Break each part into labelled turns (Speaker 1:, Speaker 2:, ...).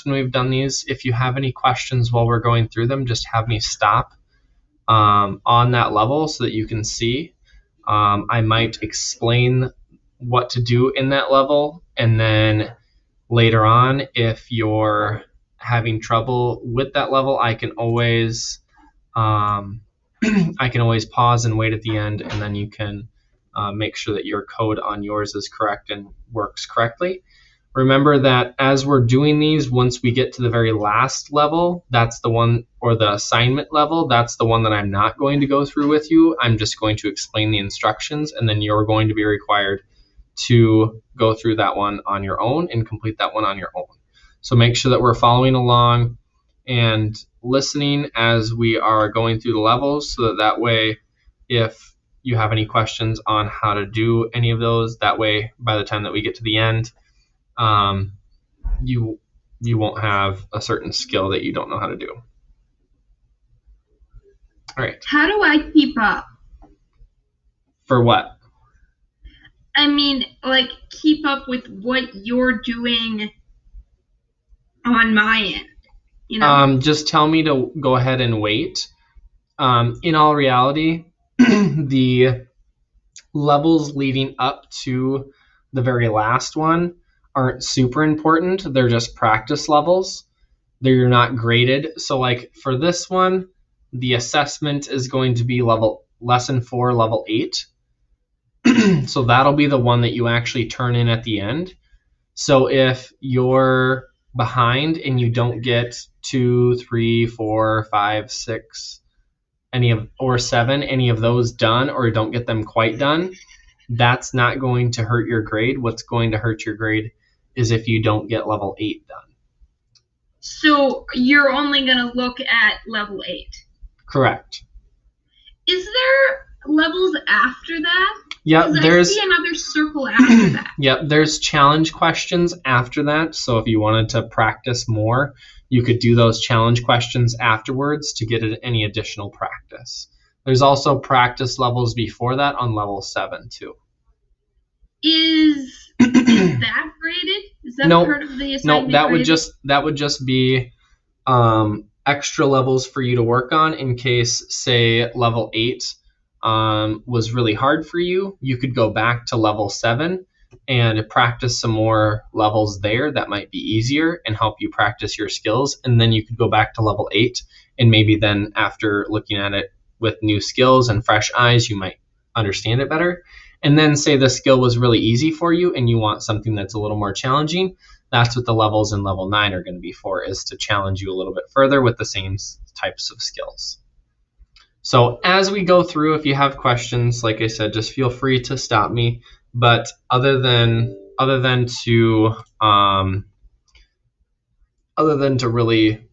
Speaker 1: when we've done these. If you have any questions while we're going through them, just have me stop on that level so that you can see. I might explain what to do in that level, and then later on, if you're having trouble with that level, I can always I can always pause and wait at the end, and then you can make sure that your code on yours is correct and works correctly. Remember that as we're doing these, once we get to the very last level, that's the one, or the assignment level, that's the one that I'm not going to go through with you. I'm just going to explain the instructions, and then you're going to be required to go through that one on your own and complete that one on your own. So make sure that we're following along and listening as we are going through the levels, so that way if you have any questions on how to do any of those, that way by the time that we get to the end, you won't have a certain skill that you don't know how to do. All right.
Speaker 2: How do I keep up?
Speaker 1: For what?
Speaker 2: I mean, like, keep up with what you're doing on my end. You know?
Speaker 1: Just tell me to go ahead and wait. In all reality, the levels leading up to the very last one aren't super important. They're just practice levels. They're not graded. So like for this one, the assessment is going to be lesson 4, level 8. So that'll be the one that you actually turn in at the end. So if you're behind and you don't get 2, 3, 4, 5, 6, or 7, any of those done, or don't get them quite done, that's not going to hurt your grade. What's going to hurt your grade is if you don't get level 8 done.
Speaker 2: So you're only going to look at level 8?
Speaker 1: Correct.
Speaker 2: Is there levels after that?
Speaker 1: Yeah,
Speaker 2: I see another circle after that.
Speaker 1: Yep, there's challenge questions after that. So if you wanted to practice more, you could do those challenge questions afterwards to get any additional practice. There's also practice levels before that on level 7 too.
Speaker 2: Is that graded? Is that part of the assignment?
Speaker 1: No, that would just be extra levels for you to work on in case, say, level 8 was really hard for you. You could go back to level 7 and practice some more levels there that might be easier and help you practice your skills. And then you could go back to level 8, and maybe then after looking at it with new skills and fresh eyes, you might understand it better. And then say the skill was really easy for you and you want something that's a little more challenging. That's what the levels in level 9 are going to be for, is to challenge you a little bit further with the same types of skills. So as we go through, if you have questions, like I said, just feel free to stop me. But other than to really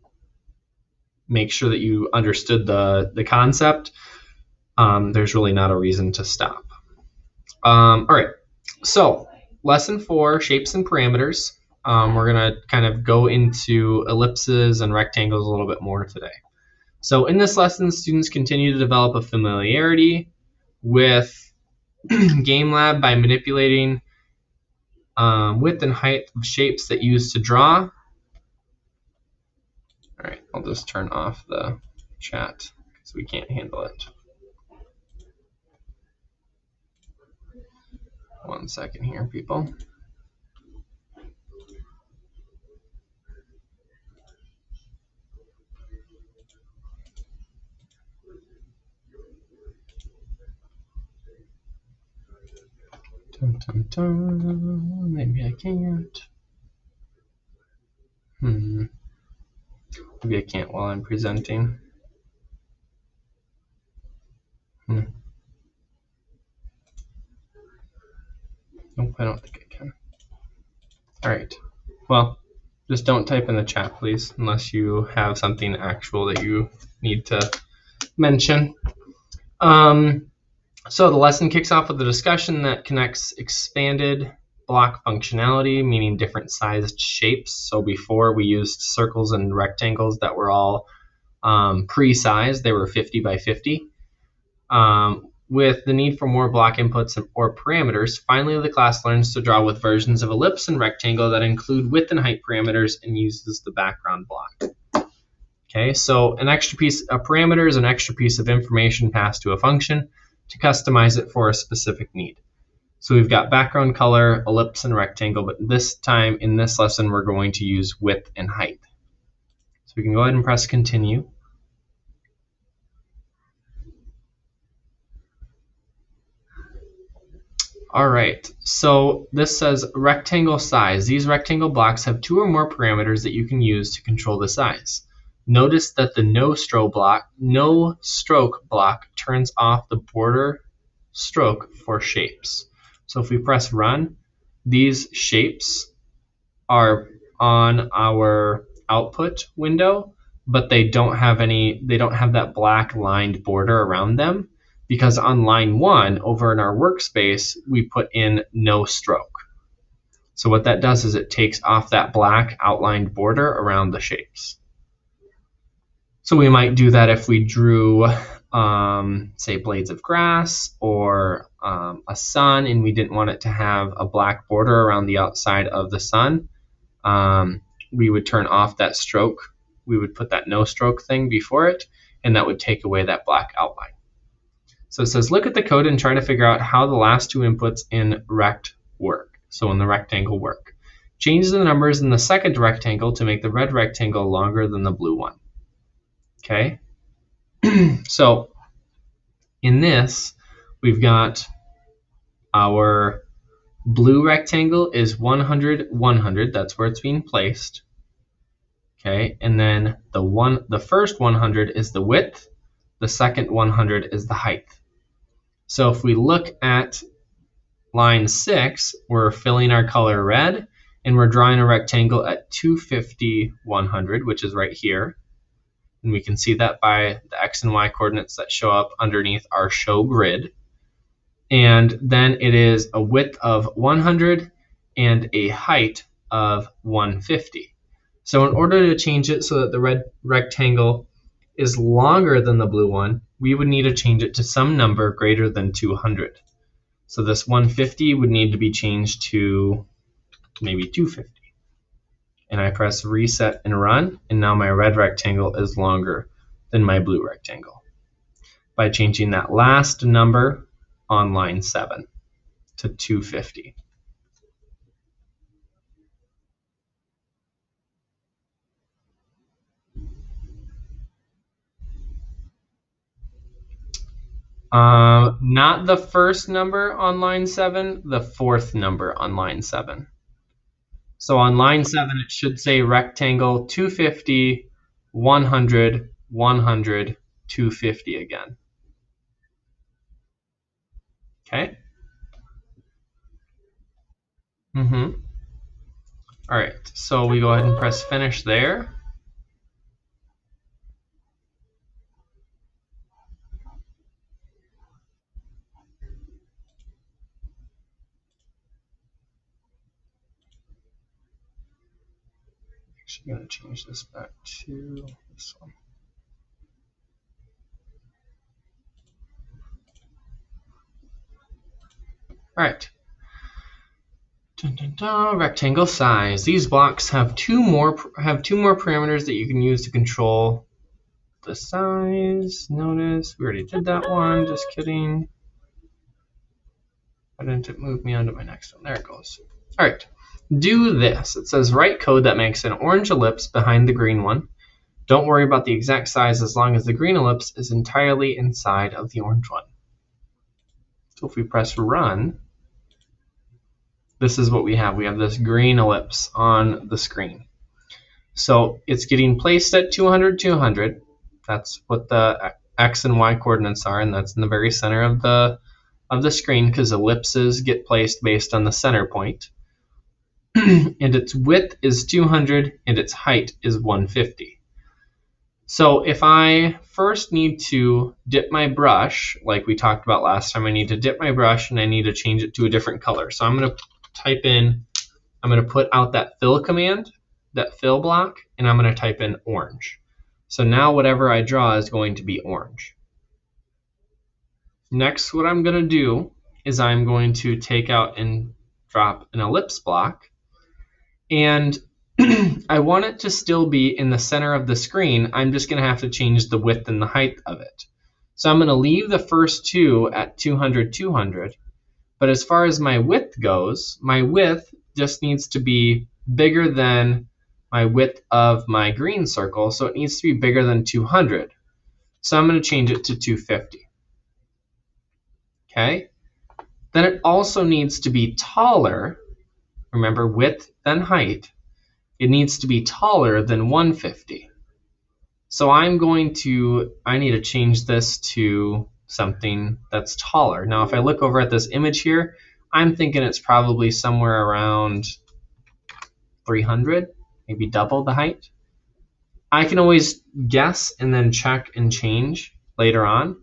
Speaker 1: make sure that you understood the concept, there's really not a reason to stop. All right, so lesson 4, shapes and parameters. We're gonna kind of go into ellipses and rectangles a little bit more today. So in this lesson, students continue to develop a familiarity with GameLab by manipulating width and height of shapes that use to draw. All right, I'll just turn off the chat because we can't handle it. One second here, people. Maybe I can't. Maybe I can't while I'm presenting. Nope, I don't think I can. All right. Well, just don't type in the chat, please, unless you have something actual that you need to mention. So the lesson kicks off with a discussion that connects expanded block functionality, meaning different sized shapes. So before we used circles and rectangles that were all pre-sized. They were 50 by 50. with the need for more block inputs or parameters, finally the class learns to draw with versions of ellipse and rectangle that include width and height parameters and uses the background block. Okay, so an extra piece of parameter is an extra piece of information passed to a function to customize it for a specific need. So we've got background color, ellipse, and rectangle, but this time in this lesson we're going to use width and height. So we can go ahead and press continue. All right, so this says rectangle size. These rectangle blocks have 2 or more parameters that you can use to control the size. Notice that the no stroke block turns off the border stroke for shapes. So if we press run, these shapes are on our output window, but they don't have that black lined border around them, because on line 1 over in our workspace we put in no stroke. So what that does is it takes off that black outlined border around the shapes. So we might do that if we drew say blades of grass or a sun, and we didn't want it to have a black border around the outside of the sun. We would turn off that stroke. We would put that no stroke thing before it, and that would take away that black outline. So it says, look at the code and try to figure out how the last 2 inputs in rect work. So in the rectangle work. Change the numbers in the second rectangle to make the red rectangle longer than the blue one. Okay. So in this, we've got our blue rectangle is 100, 100. That's where it's being placed. Okay, and then the first 100 is the width. The second 100 is the height. So if we look at line 6, we're filling our color red, and we're drawing a rectangle at 250, 100, which is right here. And we can see that by the X and Y coordinates that show up underneath our show grid. And then it is a width of 100 and a height of 150. So in order to change it so that the red rectangle is longer than the blue one, we would need to change it to some number greater than 200. So this 150 would need to be changed to maybe 250. And I press reset and run, and now my red rectangle is longer than my blue rectangle by changing that last number on line 7 to 250. Not the first number on line 7, the 4th number on line 7. So on line 7, it should say rectangle 250, 100, 100, 250 again. Okay? All right, so we go ahead and press finish there. Actually, going to change this back to this one. All right. Dun, dun, dun, rectangle size. These blocks have two more parameters that you can use to control the size. Notice we already did that one. Just kidding. Why didn't it move me on to my next one? There it goes. All right. Do this. It says write code that makes an orange ellipse behind the green one. Don't worry about the exact size as long as the green ellipse is entirely inside of the orange one. So if we press run, this is what we have. We have this green ellipse on the screen. So it's getting placed at 200, 200. That's what the X and Y coordinates are, and that's in the very center of the screen because ellipses get placed based on the center point. And its width is 200 and its height is 150. So if I first need to dip my brush, like we talked about last time, I need to dip my brush and I need to change it to a different color. So I'm going to put out that fill command, that fill block, and I'm going to type in orange. So now whatever I draw is going to be orange. Next, what I'm going to do is I'm going to take out and drop an ellipse block. And I want it to still be in the center of the screen. I'm just going to have to change the width and the height of it. So I'm going to leave the first two at 200, 200. But as far as my width goes, my width just needs to be bigger than my width of my green circle. So it needs to be bigger than 200. So I'm going to change it to 250. Okay? Then it also needs to be taller. Remember, width then height. It needs to be taller than 150. So I need to change this to something that's taller. Now, if I look over at this image here, I'm thinking it's probably somewhere around 300, maybe double the height. I can always guess and then check and change later on.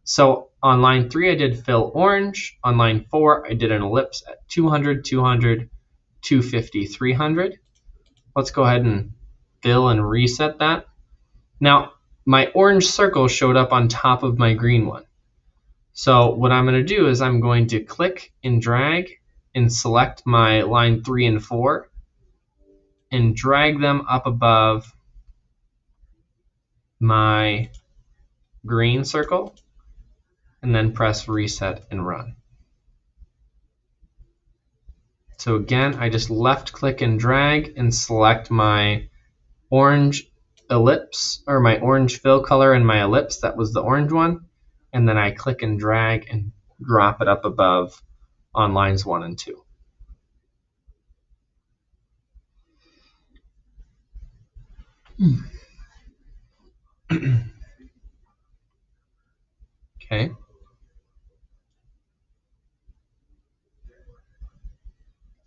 Speaker 1: So on line 3, I did fill orange. On line 4, I did an ellipse at 200, 200, 250, 300. Let's go ahead and fill and reset that. Now, my orange circle showed up on top of my green one. So what I'm going to do is I'm going to click and drag and select my line 3 and 4 and drag them up above my green circle, and then press reset and run. So again, I just left click and drag and select my orange ellipse, or my orange fill color in my ellipse, that was the orange one, and then I click and drag and drop it up above on lines 1 and 2. Okay.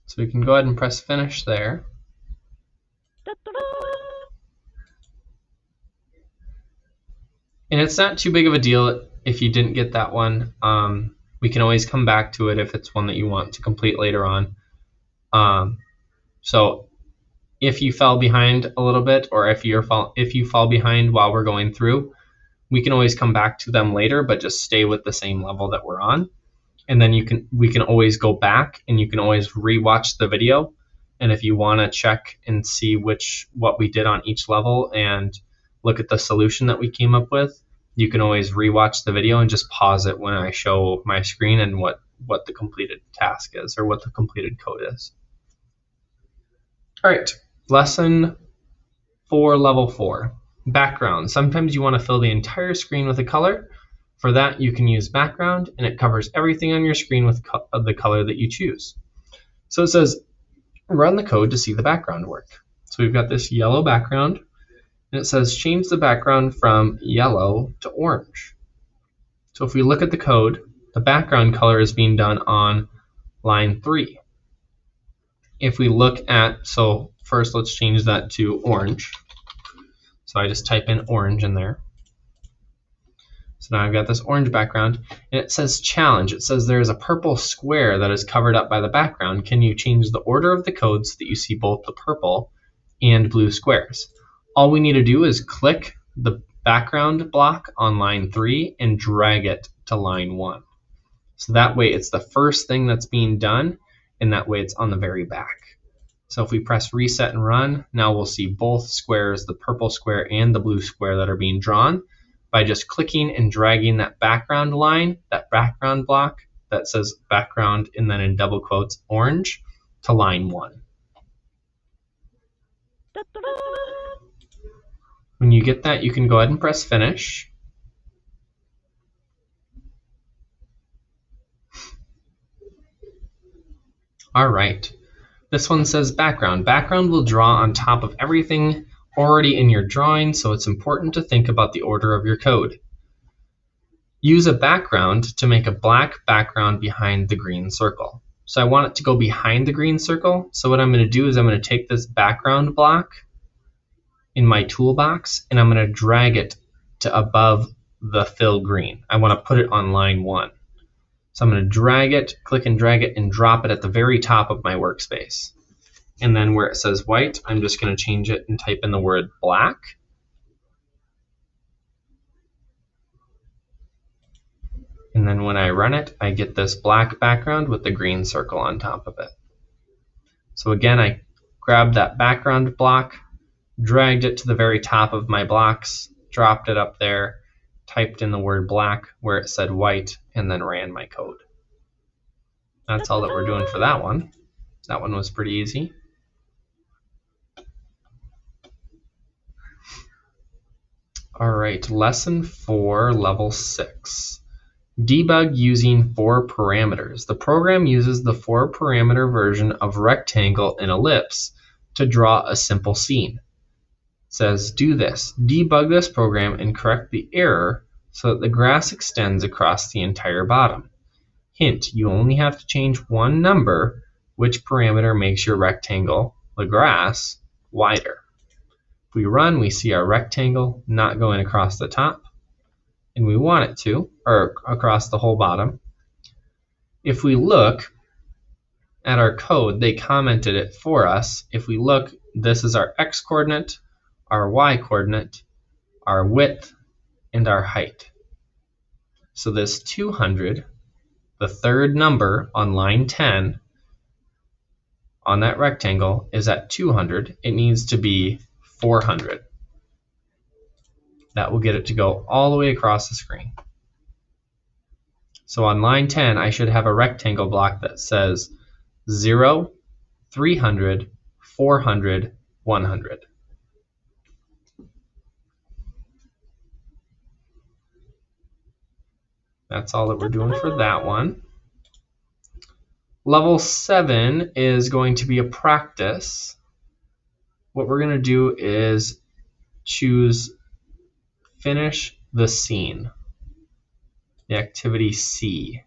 Speaker 1: So we can go ahead and press finish there. And it's not too big of a deal if you didn't get that one. We can always come back to it if it's one that you want to complete later on. So if you fell behind a little bit, or if you fall behind while we're going through, we can always come back to them later, but just stay with the same level that we're on. And then we can always go back and you can always rewatch the video. And if you want to check and see what we did on each level and look at the solution that we came up with, you can always rewatch the video and just pause it when I show my screen and what the completed task is, or what the completed code is. All right, lesson 4, level 4, background. Sometimes you want to fill the entire screen with a color. For that, you can use background, and it covers everything on your screen with the color that you choose. So it says, run the code to see the background work. So we've got this yellow background, and it says change the background from yellow to orange. So if we look at the code, the background color is being done on line 3. If we look at, so first let's change that to orange. So I just type in orange in there. So now I've got this orange background, and it says challenge. It says there is a purple square that is covered up by the background. Can you change the order of the code so that you see both the purple and blue squares? All we need to do is click the background block on line 3 and drag it to line 1. So that way it's the first thing that's being done, and that way it's on the very back. So if we press reset and run, now we'll see both squares, the purple square and the blue square, that are being drawn by just clicking and dragging that background line, that background block that says background and then in double quotes orange, to line 1. When you get that, you can go ahead and press finish. All right, this one says background. Background will draw on top of everything already in your drawing, so it's important to think about the order of your code. Use a background to make a black background behind the green circle. So I want it to go behind the green circle, so what I'm going to do is I'm going to take this background block in my toolbox and I'm going to drag it to above the fill green. I want to put it on line 1. So I'm going to drag it, click and drag it, and drop it at the very top of my workspace. And then where it says white, I'm just going to change it and type in the word black. And then when I run it, I get this black background with the green circle on top of it. So again, I grabbed that background block, dragged it to the very top of my blocks, dropped it up there, typed in the word black where it said white, and then ran my code. That's all that we're doing for that one. That one was pretty easy. All right, lesson 4, level 6. Debug using 4 parameters. The program uses the 4-parameter version of rectangle and ellipse to draw a simple scene. It says, do this. Debug this program and correct the error so that the grass extends across the entire bottom. Hint, you only have to change one number, which parameter makes your rectangle, the grass, wider. If we run, we see our rectangle not going across the top, and we want it to, or across the whole bottom. If we look at our code, they commented it for us. If we look, this is our x coordinate, our y coordinate, our width, and our height. So this 200, the third number on line 10 on that rectangle is at 200. It needs to be 400. That will get it to go all the way across the screen. So on line 10, I should have a rectangle block that says 0, 300, 400, 100. That's all that we're doing for that one. Level 7 is going to be a practice. What we're going to do is choose finish the scene, the activity C.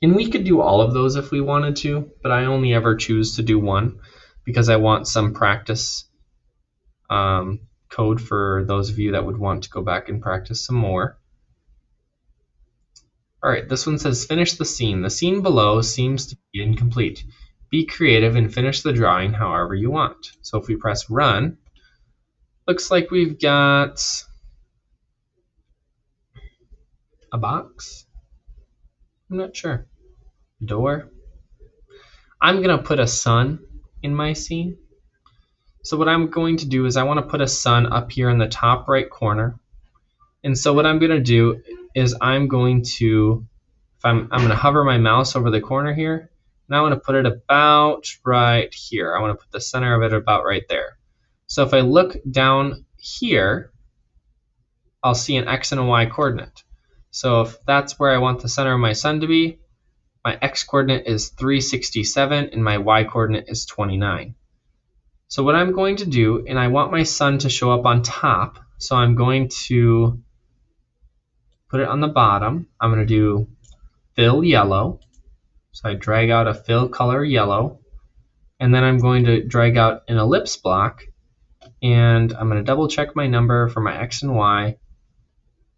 Speaker 1: And we could do all of those if we wanted to, but I only ever choose to do one because I want some practice code for those of you that would want to go back and practice some more. All right, this one says finish the scene. The scene below seems to be incomplete. Be creative and finish the drawing however you want. So if we press run, looks like we've got a box. I'm not sure. Door. I'm going to put a sun in my scene. So what I'm going to do is I want to put a sun up here in the top right corner. And so what I'm going to do is I'm going to hover my mouse over the corner here, and I want to put it about right here. I want to put the center of it about right there. So if I look down here, I'll see an x and a y coordinate. So if that's where I want the center of my sun to be, my x coordinate is 367 and my y coordinate is 29. So what I'm going to do, and I want my sun to show up on top, so I'm going to put it on the bottom. I'm going to do fill yellow. So I drag out a fill color yellow, and then I'm going to drag out an ellipse block, and I'm going to double check my number for my x and y.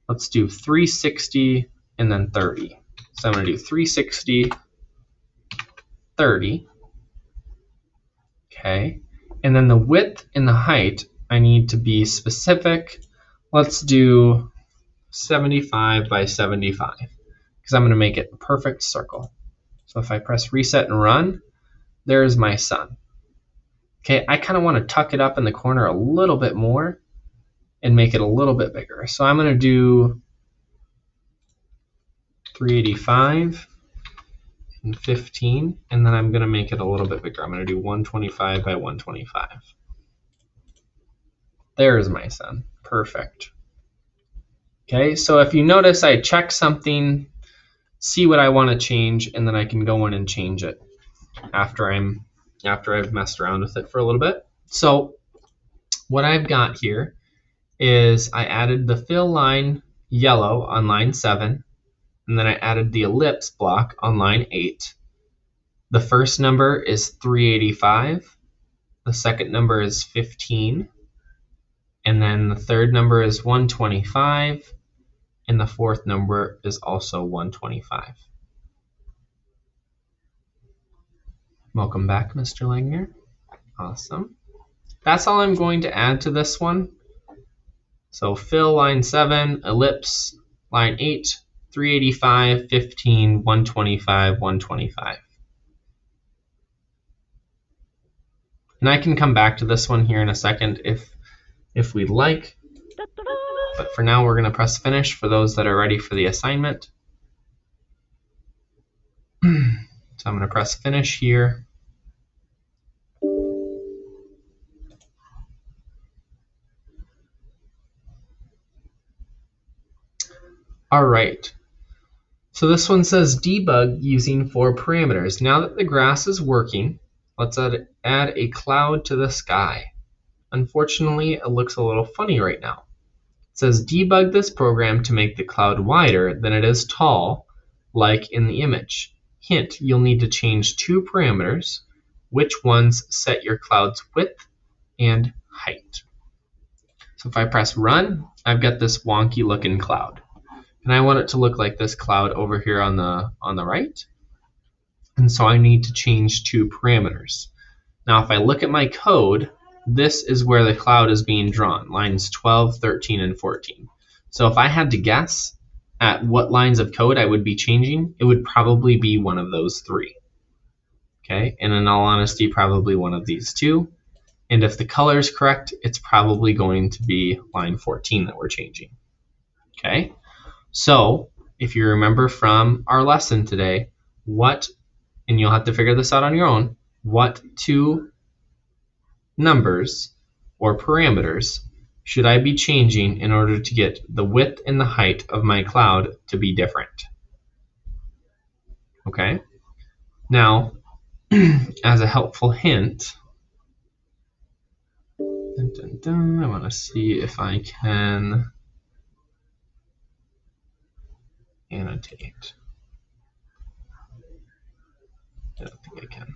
Speaker 1: Let's do 360 and then 30. So I'm going to do 360, 30. Okay. And then the width and the height, I need to be specific. Let's do 75 by 75 because I'm going to make it a perfect circle. So if I press reset and run, there's my sun. Okay, I kind of want to tuck it up in the corner a little bit more and make it a little bit bigger. So I'm going to do 385 and 15, and then I'm going to make it a little bit bigger. I'm going to do 125 by 125. There's my sun. Perfect. Okay, so if you notice, I check something, see what I want to change, and then I can go in and change it after I've messed around with it for a little bit. So what I've got here is I added the fill line yellow on line 7, and then I added the ellipse block on line 8. The first number is 385, the second number is 15, and then the third number is 125, and the fourth number is also 125. Welcome back, Mr. Langner. Awesome. That's all I'm going to add to this one. So fill line 7, ellipse line 8, 385, 15, 125, 125. And I can come back to this one here in a second if we'd like. But for now, we're going to press finish for those that are ready for the assignment. So I'm going to press finish here. All right. So this one says debug using 4 parameters. Now that the grass is working, let's add a cloud to the sky. Unfortunately, it looks a little funny right now. It says debug this program to make the cloud wider than it is tall, like in the image. Hint, you'll need to change 2 parameters. Which ones set your cloud's width and height? So if I press run, I've got this wonky looking cloud. And I want it to look like this cloud over here on the right. And so I need to change 2 parameters. Now if I look at my code, this is where the cloud is being drawn, lines 12, 13, and 14. So if I had to guess at what lines of code I would be changing, it would probably be one of those 3. Okay, and in all honesty, probably one of these 2. And if the color is correct, it's probably going to be line 14 that we're changing. Okay, so if you remember from our lesson today, and you'll have to figure this out on your own, what 2 numbers or parameters should I be changing in order to get the width and the height of my cloud to be different? Okay, now as a helpful hint, I want to see if I can annotate. I don't think I can.